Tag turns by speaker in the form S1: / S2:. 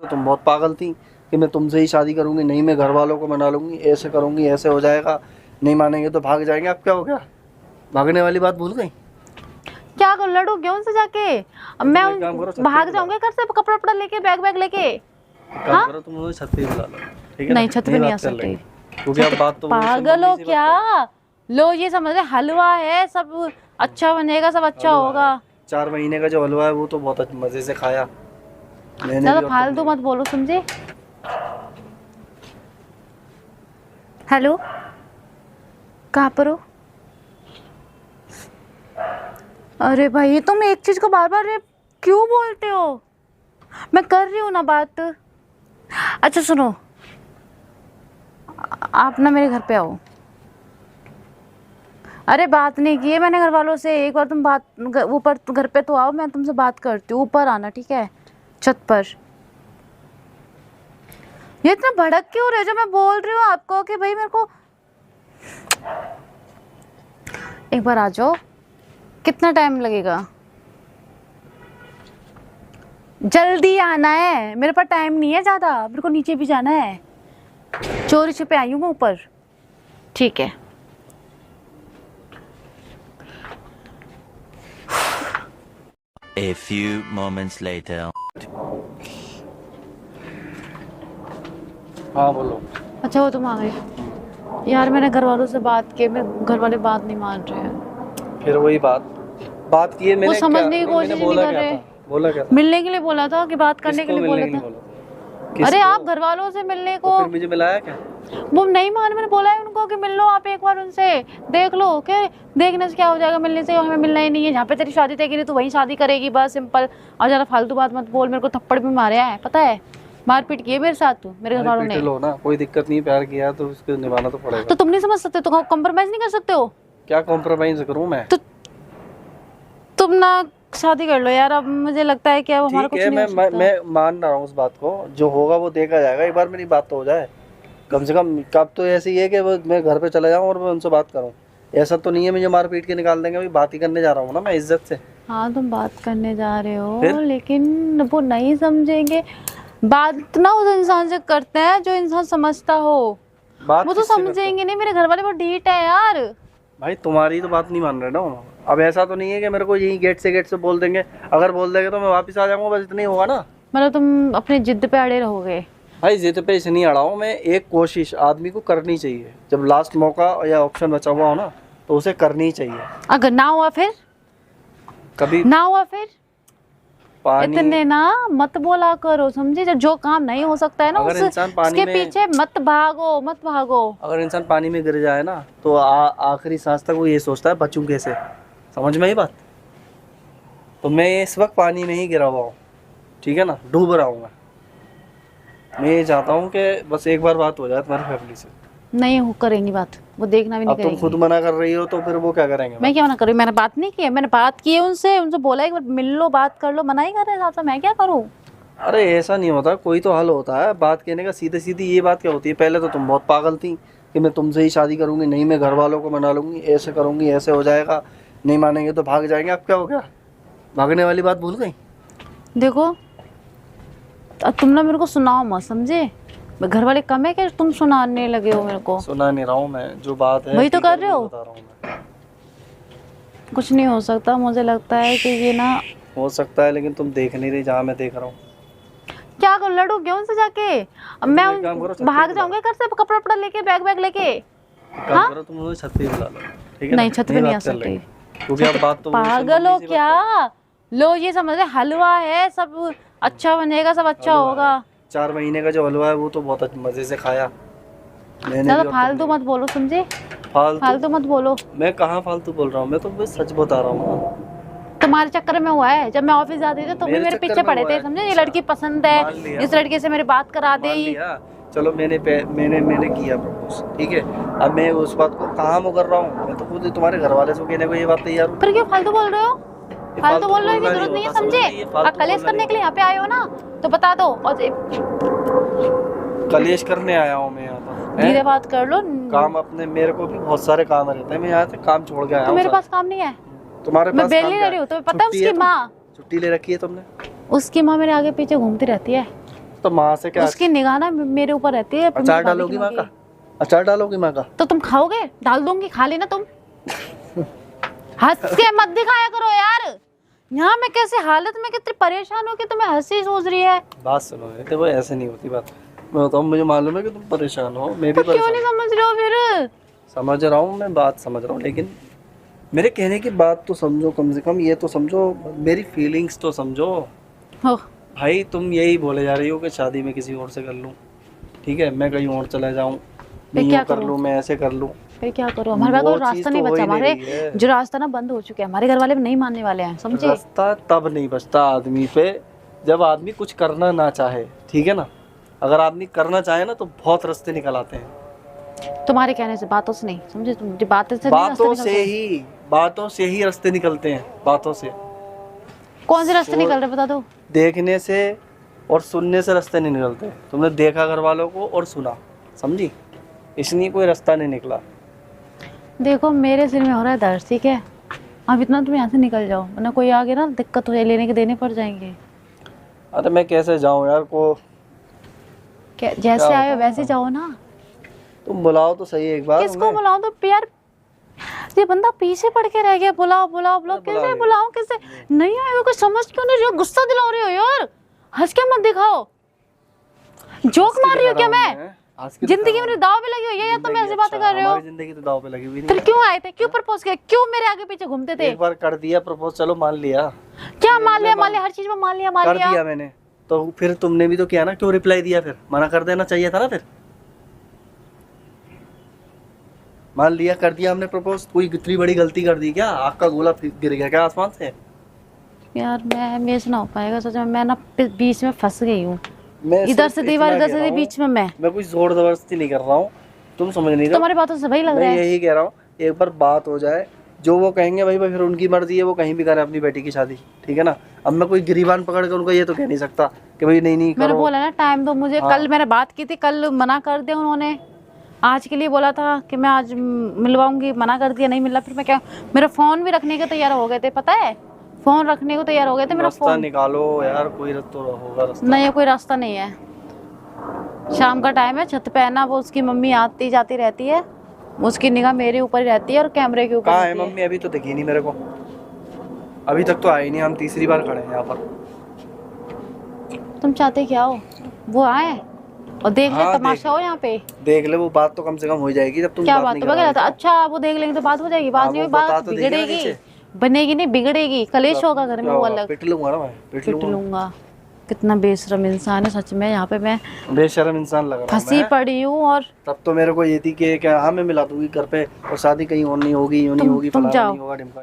S1: तुम बहुत पागल थी कि मैं तुमसे ही शादी करूंगी, नहीं मैं घर वालों को मना लूंगी, ऐसे करूंगी, ऐसे हो जाएगा, नहीं मानेंगे तो भाग जाएंगे। अब क्या हो गया? भागने वाली बात भूल गई?
S2: क्या करूं, लड़ूंगी उनसे जाके? अब मैं
S1: एक काम करो, छत पे
S2: भाग
S1: बुला
S2: जाऊंगी घर से कपड़ा वपड़ा लेके, बैग लेके।
S1: एक काम करो, तुम मुझे छत पे ही बुला लो, ठीक है?
S2: नहीं, छत पे नहीं आ
S1: बात कर
S2: सकती।
S1: लेंगे, क्योंकि अब बात तो
S2: पागल हो क्या? लो ये समझ रहे हलवा है, सब अच्छा बनेगा, सब अच्छा होगा।
S1: 4 महीने का जो हलवा है वो तो बहुत मजे से खाया मैंने
S2: ज्यादा
S1: भी और
S2: फालतू
S1: तुमने
S2: मत बोलो, समझे? हेलो, कहाँ पर हो? अरे भाई तुम एक चीज को बार बार क्यों बोलते हो? मैं कर रही हूँ ना बात। अच्छा सुनो, आप ना मेरे घर पे आओ। अरे बात नहीं की है मैंने घर वालों से, एक बार तुम बात ऊपर घर पे तो आओ, मैं तुमसे बात करती हूँ। ऊपर आना, ठीक है? छत पर। ये इतना भड़क क्यों रहे? जो मैं बोल रही हूँ आपको कि भाई मेरे को एक बार आ जाओ। कितना टाइम लगेगा? जल्दी आना है, मेरे पास टाइम नहीं है ज्यादा, मेरे को नीचे भी जाना है। चोरी छिपे आई हूँ मैं ऊपर, ठीक है?
S3: A few moments later.
S1: हाँ बोलो।
S2: अच्छा वो तुम आ गए। यार मैंने घर वालों से बात की, मेरे घर वाले बात नहीं मान रहे हैं।
S1: फिर वही बात की है मैंने।
S2: वो समझने की कोशिश नहीं कर रहे।
S1: बोला क्या था?
S2: मिलने के लिए बोला था, कि बात करने के लिए बोला था। अरे आप घर वालों से मिलने को।
S1: तो फिर मुझे मिलाया क्या?
S2: वो नहीं मान, मैंने बोला है उनको कि मिल लो आप एक बार उनसे, देख लो। कि देखने से क्या हो जाएगा, मिलने से हमें मिलना ही नहीं है। जहाँ पे तेरी शादी तय की तो वहीं शादी करेगी, बस सिंपल। और ज्यादा फालतू बात मत बोल, मेरे को थप्पड़ भी मारे है, पता है? मारपीट की है मेरे साथ तू, मेरे घर वालों ने।
S1: लो ना, कोई दिक्कत नहीं, प्यार किया तो उसको निभाना तो पड़ेगा।
S2: तो तुम नहीं समझ सकते? तो कॉम्प्रोमाइज नहीं कर सकते हो?
S1: क्या कॉम्प्रोमाइज करूं मैं?
S2: तो तुम ना शादी कर लो यार, अब मुझे लगता है कि अब हमारा कुछ नहीं हो सकता।
S1: मैं मान रहा हूँ उस बात को, जो होगा वो देखा जाएगा। एक बार मेरी बात तो हो जाए कम से कम। कब तो ऐसे ही है कि मैं घर पे चला जाऊँ और मैं उनसे बात करूँ। ऐसा तो नहीं है मुझे मार पीट के निकाल देंगे। अभी बात ही करने जा रहा हूँ ना मैं, इज्जत से।
S2: हाँ तुम बात करने जा रहे हो, लेकिन वो नहीं समझेंगे। बात ना उस इंसान से करते हैं जो इंसान समझता हो। वो तो समझेंगे नहीं, मेरे घर वाले वो ढीठ है यार।
S1: भाई तुम्हारी तो बात नहीं मान रहे ना। अब ऐसा तो नहीं है कि मेरे को यही गेट से बोल देंगे। अगर बोल देंगे तो मैं वापस आ जाऊंगा, बस इतना ही होगा ना।
S2: मतलब तुम अपनी जिद पे अड़े रहोगे?
S1: भाई जिद पे इसे नहीं अड़ा हूं मैं। एक कोशिश आदमी को करनी चाहिए, जब लास्ट मौका या ऑप्शन बचा हुआ हो ना तो उसे करनी चाहिए।
S2: अगर ना हुआ फिर?
S1: कभी
S2: ना हुआ फिर?
S1: पानी
S2: इतने ना मत बोला करो, समझे? जब जो काम नहीं हो सकता है ना उसके पीछे मत भागो।
S1: अगर इंसान पानी में गिर जाए ना तो आखिरी सांस तक वो ये सोचता है बचूं कैसे। समझ में आई बात? तो मैं इस वक्त पानी में ही गिरा हुआ हूँ, ठीक है ना? डूब रहा हूँ मैं ये चाहता हूँ कि बस एक बार बात हो जाए तुम्हारी फैमिली से।
S2: नहीं हो करेंगी बात, वो देखना भी नहीं
S1: अब तुम खुद मना कर रही हो तो फिर वो क्या करेंगे?
S2: मैं क्या मना कर रही हूँ? मैंने बात नहीं की है, मैंने बात की है उनसे बोला एक बार मिल लो, बात कर लो। मना ही कर रहे हैं, मैं क्या करूँ?
S1: अरे ऐसा नहीं होता, कोई तो हल होता है बात कहने का। सीधे सीधी ये बात क्या होती है? पहले तो तुम बहुत पागल थी कि मैं तुमसे ही शादी करूंगी, नहीं मैं घर वालों को मना लूंगी, ऐसे करूंगी, ऐसे हो जाएगा, नहीं मानेंगे तो भाग जाएंगे। अब क्या हो गया? भागने वाली बात भूल गई?
S2: देखो अब तुम ना मेरे को सुनाओ मत, समझे? घर वाले कम है कि तुम सुनाने लगे हो मेरे को?
S1: सुना नहीं रहा हूँ मैं, जो बात है
S2: वही तो कर रहे हो।
S1: बता रहा हूँ मैं।
S2: कुछ नहीं हो सकता, मुझे लगता है कि ये ना
S1: हो सकता है, लेकिन तुम देख नहीं रही जहाँ मैं देख रहा हूँ।
S2: क्या कर लड़ोगे उनसे जाके? अब मैं भाग जाऊंगी घर से कपड़ा वपड़ा लेके, बैग लेके।
S1: काम करो, तुम मुझे छत पे बुला लो, ठीक है?
S2: नहीं, छत पे नहीं आ सकती,
S1: क्योंकि अब बात तो
S2: पागल हो क्या? लो ये समझ रहे हलवा है, सब अच्छा बनेगा, सब अच्छा होगा।
S1: 4 महीने का जो हलवा है वो तो बहुत मजे से खाया मैंने
S2: ज्यादा
S1: भी।
S2: फालतू मत बोलो, समझे? फालतू मत बोलो।
S1: मैं कहाँ फालतू बोल रहा हूँ? मैं तो बस सच बता रहा हूँ।
S2: तुम्हारे चक्कर में हुआ है। जब मैं ऑफिस जाती थी तो भी मेरे पीछे पड़े थे, समझे? ये लड़की पसंद है, इस लड़के से मेरी बात करा दे।
S1: चलो मैंने किया प्रपोज, ठीक है? अब मैं उस बात को कहाँ मुकर रहा हूँ? मैं तो खुद तुम्हारे घर वाले से कहने को ये बात तैयार हूँ।
S2: फिर क्यों फालतू बोल रहे हो? फालतू बोल रहे हो, जरूरत नहीं है, समझे? आप कलेश करने के लिए यहाँ पे आए हो ना, तो बता दो। और
S1: कलेश करने आया हूँ मैं यहाँ पर?
S2: धीरे बात कर लो।
S1: काम अपने, मेरे को भी बहुत सारे काम रहते हैं। मैं यहाँ से काम छोड़ के आया हूँ।
S2: तो मेरे पास काम नहीं है?
S1: तुम्हारे पास?
S2: मैं बेल नहीं रही हूँ, तुम्हें पता है? उसकी माँ
S1: छुट्टी ले रखी है तुमने?
S2: उसकी माँ मेरे आगे पीछे घूमती रहती है।
S1: तो माँ से क्या
S2: उसकी निगाह ना मेरे ऊपर रहती है।
S1: अचार डालोगी माँ का? अचार डालोगी माँ का?
S2: तो तुम खाओगे? डाल दूंगी, खा लेना तुम। हंस के मत दिखाया करो यार। यहाँ मैं कैसे हालत में कितनी परेशान हूँ कि तुम्हें हंसी सोच रही है।
S1: बात सुनो, देखो ऐसे नहीं होती बात। मैं बताऊँ, मुझे मालूम है कि तुम परेशान हो, मैं भी
S2: तो क्यों
S1: परेशान
S2: नहीं समझ रहे हो फिर?
S1: समझ रहा हूँ, मैं बात समझ रहा हूँ, लेकिन मेरे कहने की बात तो समझो, कम से कम ये तो समझो, मेरी फीलिंग्स तो समझो।
S2: हो
S1: भाई तुम यही बोले जा रही हो कि शादी में किसी और से कर लूँ, ठीक है, मैं कहीं और चला जाऊँ, मैं
S2: क्या
S1: यूँ कर
S2: करूँ?
S1: लूँ, मैं ऐसे कर लूँ।
S2: फिर क्या करो? हमारे पास
S1: वो
S2: कोई रास्ता
S1: चीज़
S2: नहीं
S1: तो हो
S2: बचा।
S1: ही नहीं
S2: हमारे
S1: रही है।
S2: जो रास्ता ना बंद हो चुके हैं, हमारे घर वाले भी नहीं मानने वाले हैं, समझे?
S1: रास्ता तब नहीं बचता आदमी पे जब आदमी कुछ करना ना चाहे, ठीक है ना। अगर आदमी करना चाहे ना तो बहुत रास्ते निकल आते हैं।
S2: तुम्हारे कहने से, बातों से नहीं, समझे? तुम बातें से नहीं, रास्ते
S1: बातों
S2: निकलते
S1: से
S2: हैं।
S1: ही, बातों से ही रास्ते निकलते हैं, बातों से।
S2: कौन से रास्ते निकल रहे बता दो?
S1: देखने से और सुनने से रास्ते नहीं निकलते। तुमने देखा घर वालों को और सुना, समझी, इसलिए कोई रास्ता नहीं निकला।
S2: देखो मेरे सिर में हो रहा है दर्द, ठीक है? अब इतना तुम यहाँ से निकल जाओ, वरना कोई आगे ना दिक्कत हो जाए, लेने के देने पड़ जाएंगे।
S1: अरे मैं कैसे जाऊँ यार, को
S2: जैसे आए हो वैसे जाओ ना।
S1: तुम बुलाओ तो सही एक बार।
S2: किसको बुलाऊं? तो यार ये बंदा पीछे पड़ के रह गया। बुलाओ बुलाओ बुलाओ, कैसे बुलाऊं? कैसे नहीं आए? कुछ समझ क्यों नहीं रही हो? गुस्सा दिला रही हो यार। हंस के मत दिखाओ। जोक मार रही हो क्या? मैं जिंदगी मेरी दाव पे लगी हुई है या तुम ऐसी बातें कर रहे हो?
S1: हमारी जिंदगी तो दाव पे लगी हुई नहीं
S2: फिर
S1: है।
S2: क्यों आए थे? क्यों प्रपोज किया? क्यों मेरे आगे पीछे घूमते थे?
S1: एक बार कर दिया प्रपोज, चलो मान लिया।
S2: क्या मान लिया? मान लिया, हर चीज में मान लिया, मान
S1: कर
S2: लिया।
S1: दिया मैंने, तो फिर तुमने भी तो किया ना, क्यों रिप्लाई दिया? फिर मना कर देना चाहिए था ना। फिर मान लिया, कर दिया हमने प्रपोज, कोई इतनी बड़ी गलती कर दी क्या? आग का गोला गिर गया क्या आसमान से?
S2: यार मैं मेरे से ना हो पाएगा सच में। मैं ना बीच में फंस गई हूँ।
S1: मैं
S2: इधर
S1: सिर्फ
S2: से दीवार,
S1: इतना
S2: इधर
S1: कह रहा
S2: से
S1: हूँ,
S2: बीच में मैं
S1: कोई जोर जबरदस्ती नहीं कर रहा हूँ, तुम समझ नहीं रहे हो।
S2: तुम्हारी बातों से वही लग रहा
S1: मैं
S2: है।
S1: यही कह रहा हूँ, एक बार बात हो जाए, जो वो कहेंगे भाई फिर उनकी मर्जी है, वो कहीं भी करें अपनी बेटी की शादी, ठीक है ना। अब मैं कोई गिरीबान पकड़ कर उनको ये तो कह नहीं सकता कि भाई नहीं
S2: मैंने
S1: करो।
S2: बोला ना टाइम दो मुझे।
S1: हाँ।
S2: कल मैंने बात की थी, कल मना कर दिया उन्होंने। आज के लिए बोला था कि मैं आज मिलवाऊंगी, मना कर दिया, नहीं मिला। फिर मैं क्या, मेरा फोन भी रखने के तैयार हो गए थे, पता है? फोन रखने को तैयार हो गए थे। मेरा
S1: रास्ता
S2: फोन
S1: निकालो यार, कोई तो होगा रास्ता।
S2: नहीं है, कोई रास्ता नहीं है। शाम का टाइम है, छत पे है ना, वो उसकी मम्मी आती जाती रहती है, उसकी निगाह मेरे ऊपर ही रहती है और कैमरे के ऊपर
S1: कहाँ है
S2: रहती है।
S1: मम्मी? अभी तो दिखी नहीं मेरे को, अभी तक तो आई नहीं। हम तीसरी बार खड़े हैं यहाँ पर।
S2: तुम चाहते क्या हो? वो आए और देख ले,
S1: हाँ,
S2: तमाशा हो यहाँ पे।
S1: देख ले, वो बात तो कम से कम हो जाएगी जब तुम
S2: क्या
S1: बात
S2: बात
S1: नहीं
S2: तो
S1: करोगे
S2: बगैर
S1: तो।
S2: अच्छा, वो देख लेंगे तो बात हो जाएगी। बात
S1: हाँ,
S2: नहीं
S1: वो
S2: हुई,
S1: बता
S2: बात
S1: तो देगी ना
S2: बिगड़ेगी।
S1: नीचे।
S2: बनेगी नहीं, बिगड़ेगी, कलेश
S1: क्या-
S2: होगा घर में,
S1: क्या
S2: वो
S1: होगा?
S2: अलग।
S1: पिट लूंगा ना मैं, पिट
S2: पिट लूंगा। कितना बेशरम इंसान है सच में। यहाँ पे मैं
S1: बेशरम इंसान लग रहा हूँ
S2: फंसी
S1: मैं।
S2: पड़ी हूँ। और
S1: तब तो मेरे को ये थी कि क्या, हाँ मैं मिला दूंगी घर पे, और शादी कहीं और नहीं होगी, यूं नहीं होगी,
S2: तुम
S1: फलाना
S2: जाओ।
S1: नहीं होगा, ढिमका।